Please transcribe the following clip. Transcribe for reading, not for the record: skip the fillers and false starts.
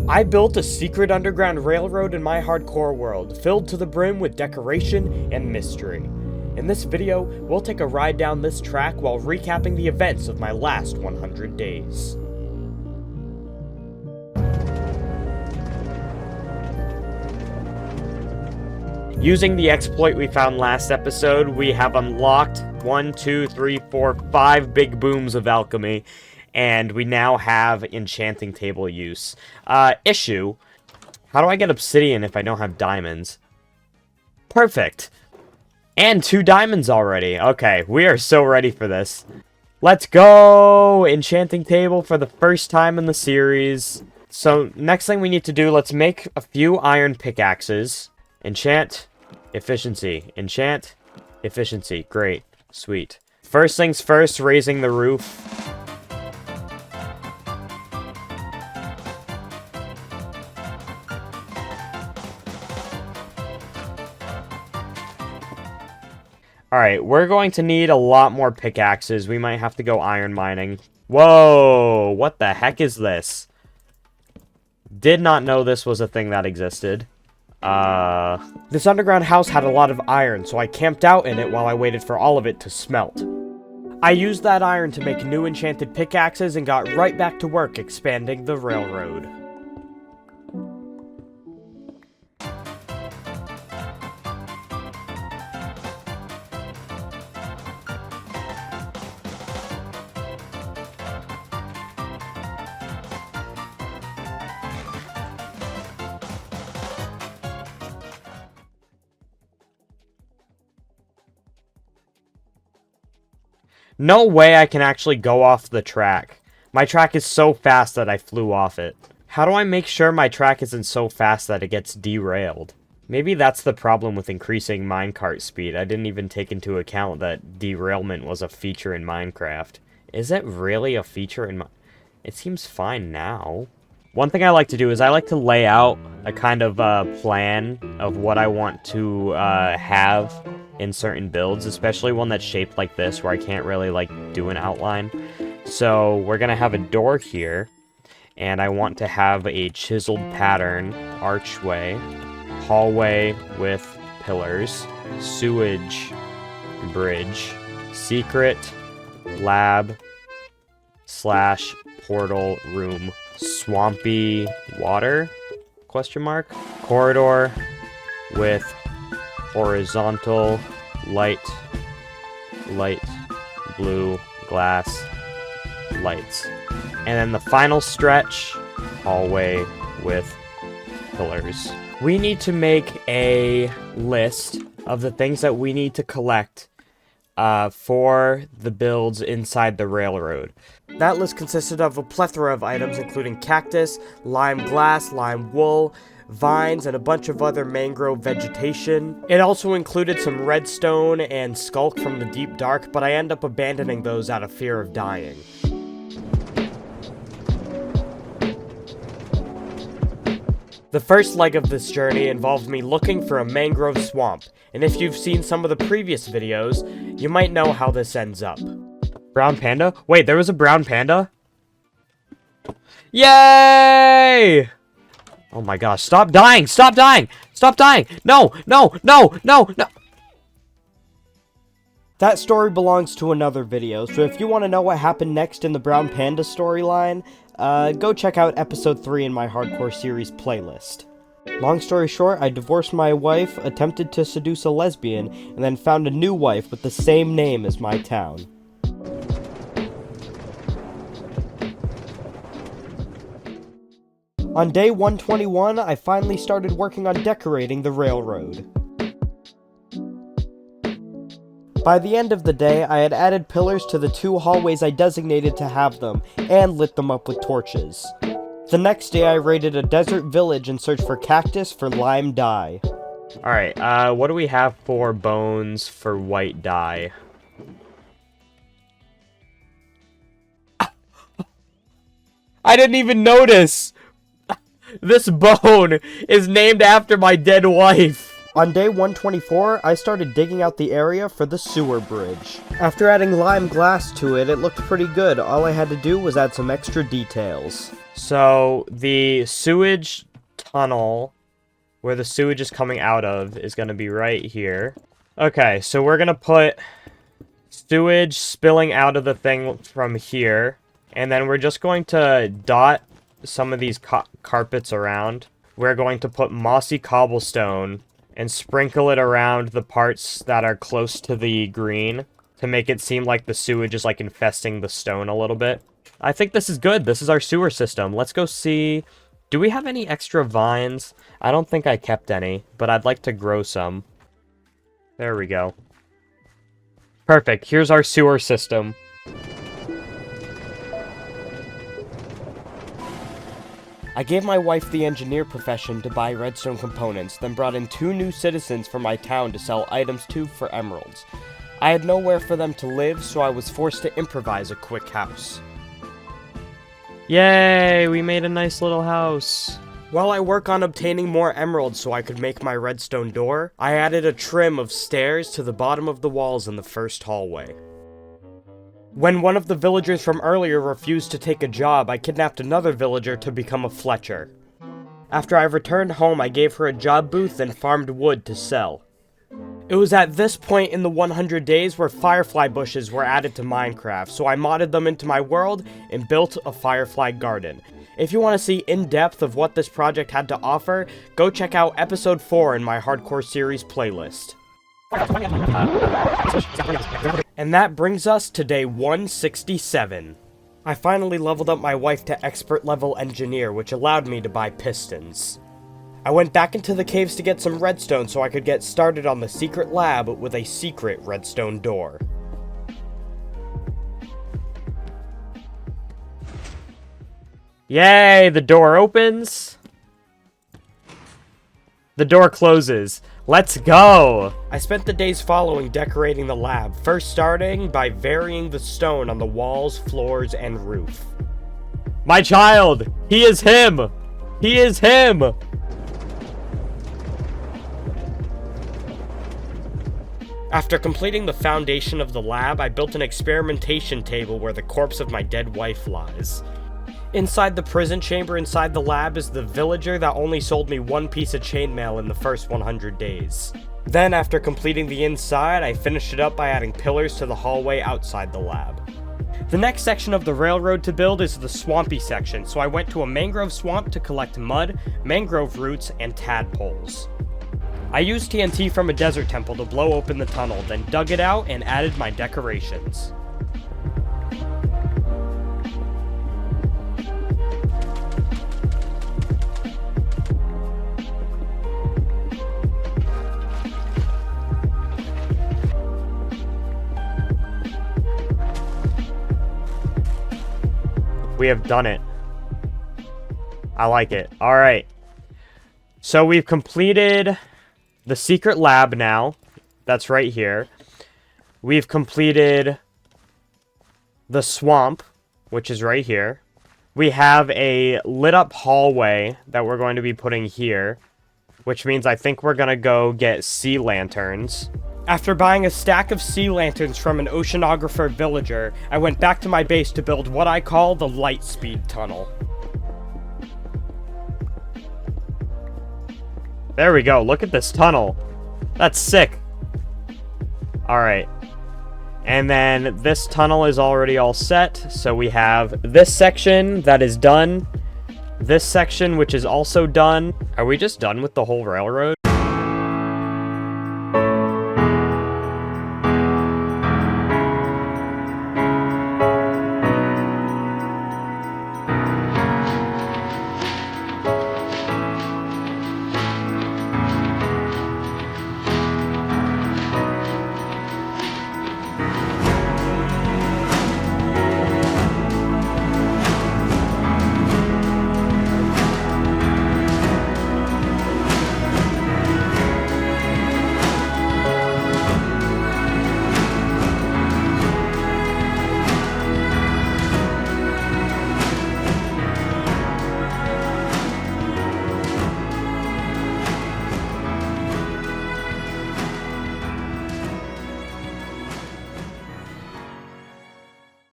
I built a secret underground railroad in my hardcore world, filled to the brim with decoration and mystery. In this video, we'll take a ride down this track while recapping the events of my last 100 days. Using the exploit we found last episode, we have unlocked 5 big booms of alchemy, and we now have enchanting table use. Issue, how do I get obsidian if I don't have diamonds? Perfect! And 2 diamonds already. Okay, we are so ready for this. Let's go! Enchanting table for the first time in the series. So, next thing we need to do, let's make a few iron pickaxes. Enchant, efficiency. Enchant, efficiency. Great. Sweet. First things first, raising the roof. Alright, we're going to need a lot more pickaxes. We might have to go iron mining. Whoa! What the heck is this? Did not know this was a thing that existed. This underground house had a lot of iron, so I camped out in it while I waited for all of it to smelt. I used that iron to make new enchanted pickaxes and got right back to work expanding the railroad. No way I can actually go off the track. My track is so fast that I flew off it. How do I make sure my track isn't so fast that it gets derailed? Maybe that's the problem with increasing minecart speed. I didn't even take into account that derailment was a feature in Minecraft. Is it really a feature in It seems fine now. One thing I like to do is I like to lay out a kind of plan of what I want to have in certain builds, especially one that's shaped like this where I can't really like do an outline. So we're gonna have a door here, and I want to have a chiseled pattern, archway, hallway with pillars, sewage bridge, secret lab / portal room, swampy water, question mark, corridor with horizontal light blue glass lights, and then the final stretch, hallway with pillars. We need to make a list of the things that we need to collect for the builds inside the railroad. That list consisted of a plethora of items including cactus, lime glass, lime wool, vines, and a bunch of other mangrove vegetation. It also included some redstone and skulk from the deep dark, but I end up abandoning those out of fear of dying. The first leg of this journey involved me looking for a mangrove swamp, and if you've seen some of the previous videos, you might know how this ends up. Brown panda? Wait, there was a brown panda? Yay! Oh my gosh, stop dying! Stop dying! Stop dying! No! No! No! No! No! That story belongs to another video, so if you want to know what happened next in the Brown Panda storyline, go check out episode 3 in my hardcore series playlist. Long story short, I divorced my wife, attempted to seduce a lesbian, and then found a new wife with the same name as my town. On day 121, I finally started working on decorating the railroad. By the end of the day, I had added pillars to the 2 hallways I designated to have them, and lit them up with torches. The next day, I raided a desert village in search for cactus for lime dye. Alright, what do we have for bones for white dye? I didn't even notice! This bone is named after my dead wife. On day 124, I started digging out the area for the sewer bridge. After adding lime glass to it, it looked pretty good. All I had to do was add some extra details. So the sewage tunnel, where the sewage is coming out of, is going to be right here. Okay, so we're going to put sewage spilling out of the thing from here. And then we're just going to dot some of these carpets around. We're going to put mossy cobblestone and sprinkle it around the parts that are close to the green to make it seem like the sewage is like infesting the stone a little bit. I think this is good. This is our sewer system. Let's go see. Do we have any extra vines? I don't think I kept any, but I'd like to grow some. There we go. Perfect. Here's our sewer system. I gave my wife the engineer profession to buy redstone components, then brought in 2 new citizens from my town to sell items to for emeralds. I had nowhere for them to live, so I was forced to improvise a quick house. Yay, we made a nice little house. While I work on obtaining more emeralds so I could make my redstone door, I added a trim of stairs to the bottom of the walls in the first hallway. When one of the villagers from earlier refused to take a job, I kidnapped another villager to become a Fletcher. After I returned home, I gave her a job booth and farmed wood to sell. It was at this point in the 100 days where firefly bushes were added to Minecraft, so I modded them into my world and built a firefly garden. If you want to see in-depth of what this project had to offer, go check out episode 4 in my hardcore series playlist. And that brings us to day 167. I finally leveled up my wife to expert level engineer, which allowed me to buy pistons. I went back into the caves to get some redstone so I could get started on the secret lab with a secret redstone door. Yay, the door opens. The door closes. Let's go! I spent the days following decorating the lab, first starting by varying the stone on the walls, floors, and roof. My child! He is him! He is him! After completing the foundation of the lab, I built an experimentation table where the corpse of my dead wife lies. Inside the prison chamber inside the lab is the villager that only sold me 1 piece of chainmail in the first 100 days. Then, after completing the inside, I finished it up by adding pillars to the hallway outside the lab. The next section of the railroad to build is the swampy section, so I went to a mangrove swamp to collect mud, mangrove roots, and tadpoles. I used TNT from a desert temple to blow open the tunnel, then dug it out and added my decorations. We have done it. I like it. Alright. So we've completed the secret lab now. That's right here. We've completed the swamp, which is right here. We have a lit up hallway that we're going to be putting here, which means I think we're going to go get sea lanterns. After buying a stack of sea lanterns from an oceanographer villager, I went back to my base to build what I call the light speed tunnel. There we go, look at this tunnel. That's sick. Alright. And then this tunnel is already all set, so we have this section that is done. This section, which is also done. Are we just done with the whole railroad?